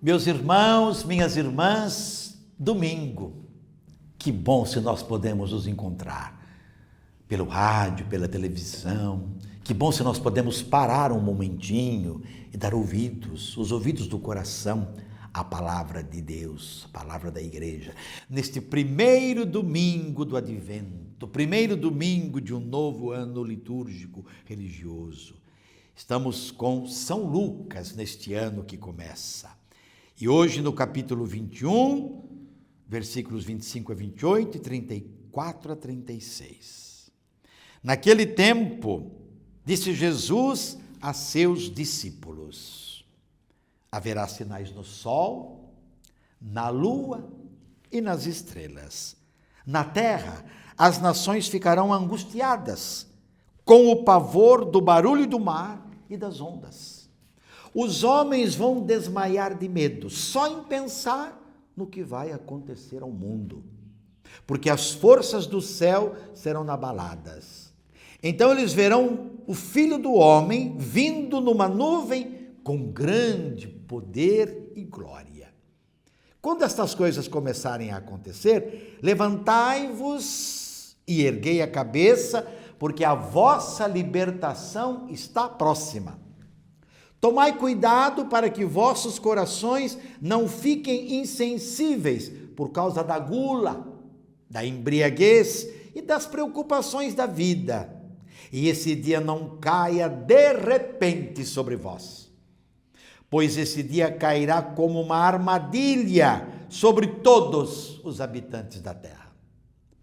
Meus irmãos, minhas irmãs, domingo. Que bom se nós podemos nos encontrar pelo rádio, pela televisão. Que bom se nós podemos parar um momentinho e dar ouvidos, os ouvidos do coração, à palavra de Deus, a palavra da igreja. Neste primeiro domingo do Advento, primeiro domingo de um novo ano litúrgico religioso. Estamos com São Lucas neste ano que começa. E hoje no capítulo 21, versículos 25 a 28 e 34 a 36. Naquele tempo, disse Jesus a seus discípulos: haverá sinais no sol, na lua e nas estrelas. Na terra, as nações ficarão angustiadas, com o pavor do barulho do mar e das ondas. Os homens vão desmaiar de medo, só em pensar no que vai acontecer ao mundo, porque as forças do céu serão abaladas. Então eles verão o Filho do Homem vindo numa nuvem com grande poder e glória. Quando estas coisas começarem a acontecer, levantai-vos e erguei a cabeça, porque a vossa libertação está próxima. Tomai cuidado para que vossos corações não fiquem insensíveis por causa da gula, da embriaguez e das preocupações da vida. E esse dia não caia de repente sobre vós, pois esse dia cairá como uma armadilha sobre todos os habitantes da terra.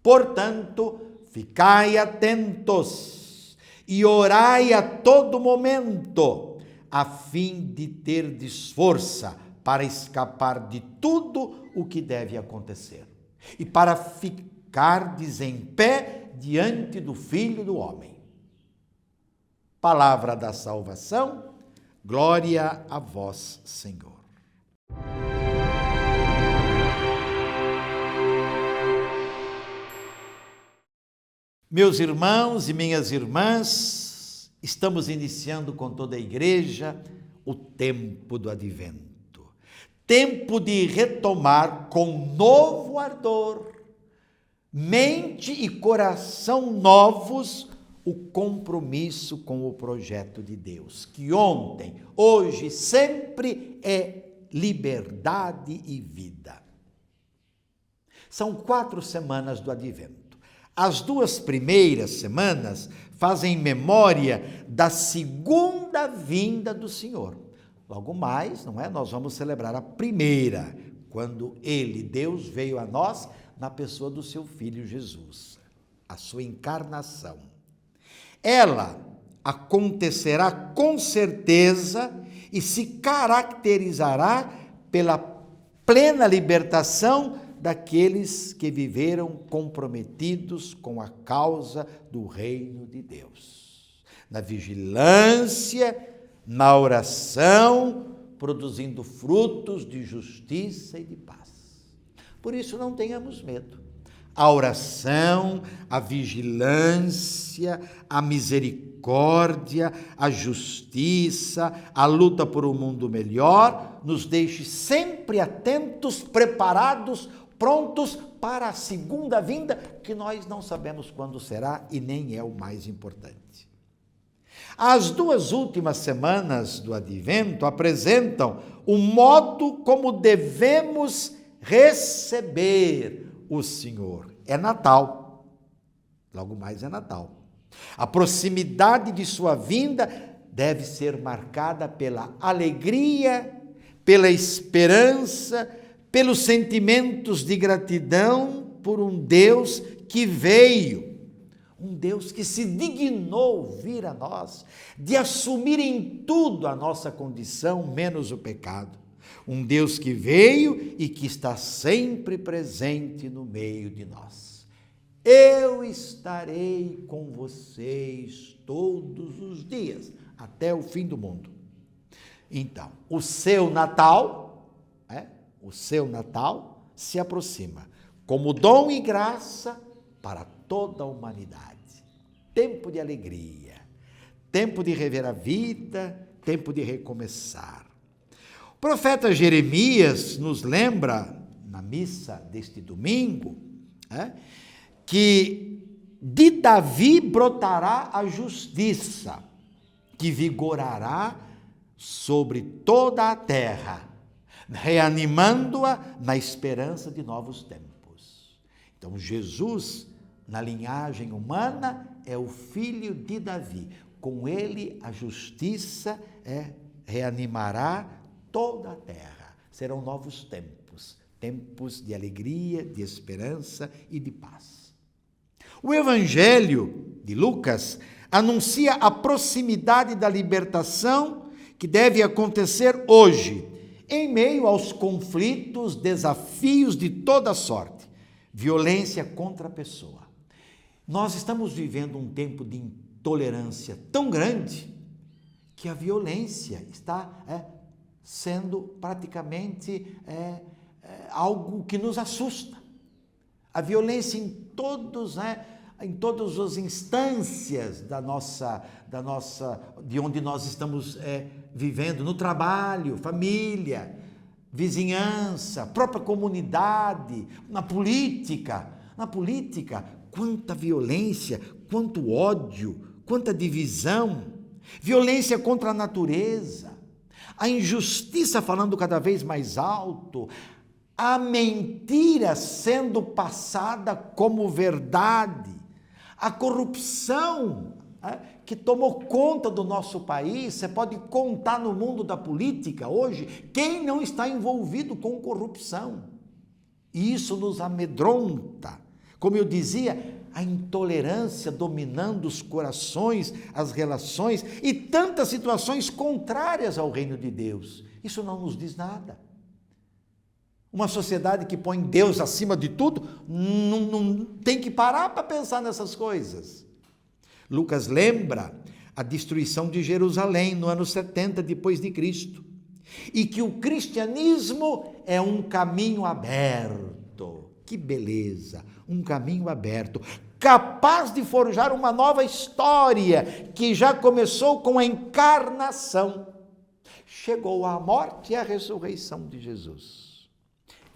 Portanto, ficai atentos e orai a todo momento, a fim de terdes força para escapar de tudo o que deve acontecer e para ficardes em pé diante do Filho do Homem. Palavra da salvação, glória a vós, Senhor. Meus irmãos e minhas irmãs, estamos iniciando com toda a igreja o tempo do Advento. Tempo de retomar com novo ardor, mente e coração novos, o compromisso com o projeto de Deus, que ontem, hoje, sempre é liberdade e vida. São 4 semanas do Advento. As 2 primeiras semanas fazem memória da segunda vinda do Senhor. Logo mais, não é? Nós vamos celebrar a primeira, quando Ele, Deus, veio a nós na pessoa do seu Filho Jesus, a sua encarnação. Ela acontecerá com certeza e se caracterizará pela plena libertação daqueles que viveram comprometidos com a causa do reino de Deus. Na vigilância, na oração, produzindo frutos de justiça e de paz. Por isso não tenhamos medo. A oração, a vigilância, a misericórdia, a justiça, a luta por um mundo melhor, nos deixe sempre atentos, preparados, prontos para a segunda vinda, que nós não sabemos quando será e nem é o mais importante. As 2 últimas semanas do Advento apresentam o modo como devemos receber o Senhor. É Natal. Logo mais é Natal. A proximidade de sua vinda deve ser marcada pela alegria, pela esperança, pelos sentimentos de gratidão por um Deus que veio, um Deus que se dignou vir a nós, de assumir em tudo a nossa condição, menos o pecado. Um Deus que veio e que está sempre presente no meio de nós. Eu estarei com vocês todos os dias, até o fim do mundo. Então, o seu Natal se aproxima como dom e graça para toda a humanidade. Tempo de alegria, tempo de rever a vida, tempo de recomeçar. profeta Jeremias nos lembra, na missa deste domingo, que de Davi brotará a justiça, que vigorará sobre toda a terra, reanimando-a na esperança de novos tempos. Então, Jesus, na linhagem humana, é o filho de Davi. Com ele, a justiça reanimará toda a terra. Serão novos tempos, tempos de alegria, de esperança e de paz. O Evangelho de Lucas anuncia a proximidade da libertação que deve acontecer hoje, em meio aos conflitos, desafios de toda sorte, violência contra a pessoa. Nós estamos vivendo um tempo de intolerância tão grande que a violência está sendo praticamente algo que nos assusta. A violência em todas as instâncias de onde nós estamos vivendo, no trabalho, família, vizinhança, própria comunidade, na política. Na política, quanta violência, quanto ódio, quanta divisão, violência contra a natureza, a injustiça falando cada vez mais alto, a mentira sendo passada como verdade, a corrupção que tomou conta do nosso país. Você pode contar no mundo da política hoje quem não está envolvido com corrupção. E isso nos amedronta. Como eu dizia, a intolerância dominando os corações, as relações e tantas situações contrárias ao reino de Deus. Isso não nos diz nada. Uma sociedade que põe Deus acima de tudo, não tem que parar para pensar nessas coisas. Lucas lembra a destruição de Jerusalém no ano 70 depois de Cristo, e que o cristianismo é um caminho aberto. Que beleza! Um caminho aberto, capaz de forjar uma nova história que já começou com a encarnação. Chegou a morte e a ressurreição de Jesus.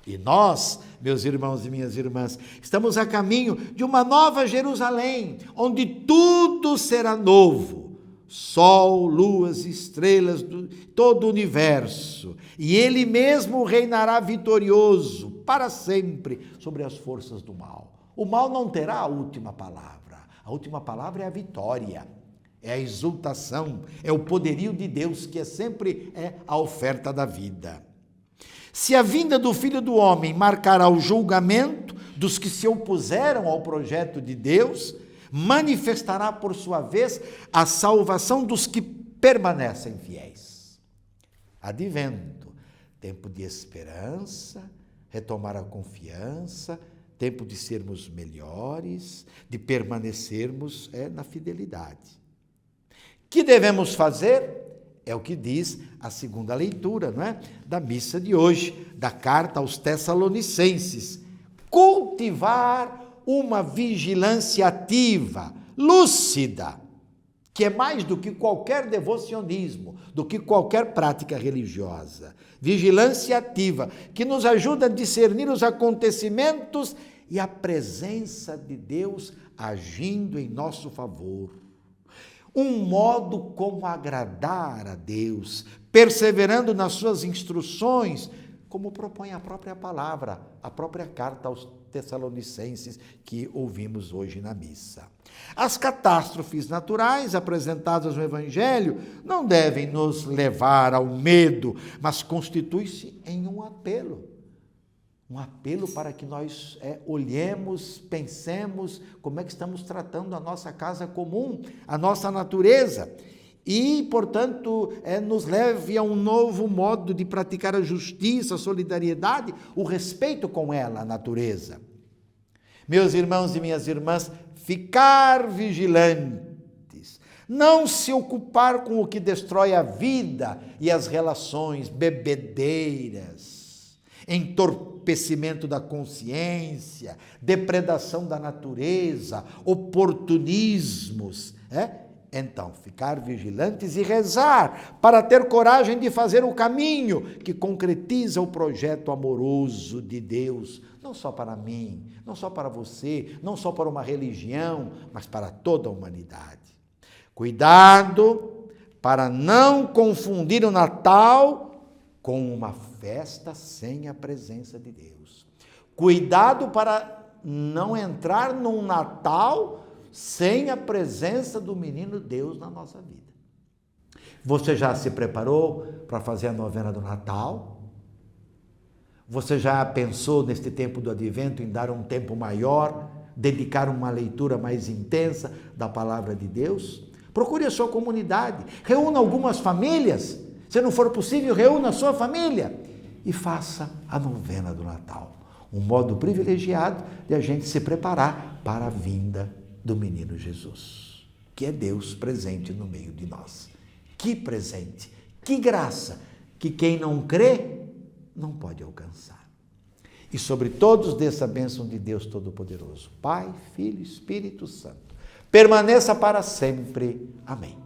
E nós, meus irmãos e minhas irmãs, estamos a caminho de uma nova Jerusalém, onde tudo será novo. Sol, luas, estrelas, todo o universo. E Ele mesmo reinará vitorioso para sempre sobre as forças do mal. O mal não terá a última palavra. A última palavra é a vitória, é a exultação, é o poderio de Deus, que sempre é a oferta da vida. Se a vinda do Filho do Homem marcará o julgamento dos que se opuseram ao projeto de Deus, manifestará, por sua vez, a salvação dos que permanecem fiéis. Advento, tempo de esperança, retomar a confiança, tempo de sermos melhores, de permanecermos na fidelidade. Que devemos fazer? É o que diz a segunda leitura, não é? Da missa de hoje, da carta aos Tessalonicenses. Cultivar uma vigilância ativa, lúcida, que é mais do que qualquer devocionismo, do que qualquer prática religiosa. Vigilância ativa, que nos ajuda a discernir os acontecimentos e a presença de Deus agindo em nosso favor. Um modo como agradar a Deus, perseverando nas suas instruções, como propõe a própria palavra, a própria carta aos Tessalonicenses que ouvimos hoje na missa. As catástrofes naturais apresentadas no Evangelho não devem nos levar ao medo, mas constitui-se em um apelo para que nós olhemos, pensemos como é que estamos tratando a nossa casa comum, a nossa natureza, e, portanto, nos leve a um novo modo de praticar a justiça, a solidariedade, o respeito com ela, a natureza. Meus irmãos e minhas irmãs, ficar vigilantes, não se ocupar com o que destrói a vida e as relações, bebedeiras, entorpecimento da consciência, depredação da natureza, oportunismos, Então, ficar vigilantes e rezar para ter coragem de fazer o caminho que concretiza o projeto amoroso de Deus, não só para mim, não só para você, não só para uma religião, mas para toda a humanidade. Cuidado para não confundir o Natal com uma festa sem a presença de Deus. Cuidado para não entrar num Natal sem a presença do menino Deus na nossa vida. Você já se preparou para fazer a novena do Natal? Você já pensou neste tempo do Advento em dar um tempo maior, dedicar uma leitura mais intensa da palavra de Deus? Procure a sua comunidade, reúna algumas famílias, se não for possível, reúna a sua família e faça a novena do Natal. Um modo privilegiado de a gente se preparar para a vinda do menino Jesus, que é Deus presente no meio de nós. Que presente, que graça, que quem não crê não pode alcançar. E sobre todos dessa bênção de Deus Todo-Poderoso, Pai, Filho e Espírito Santo, permaneça para sempre. Amém.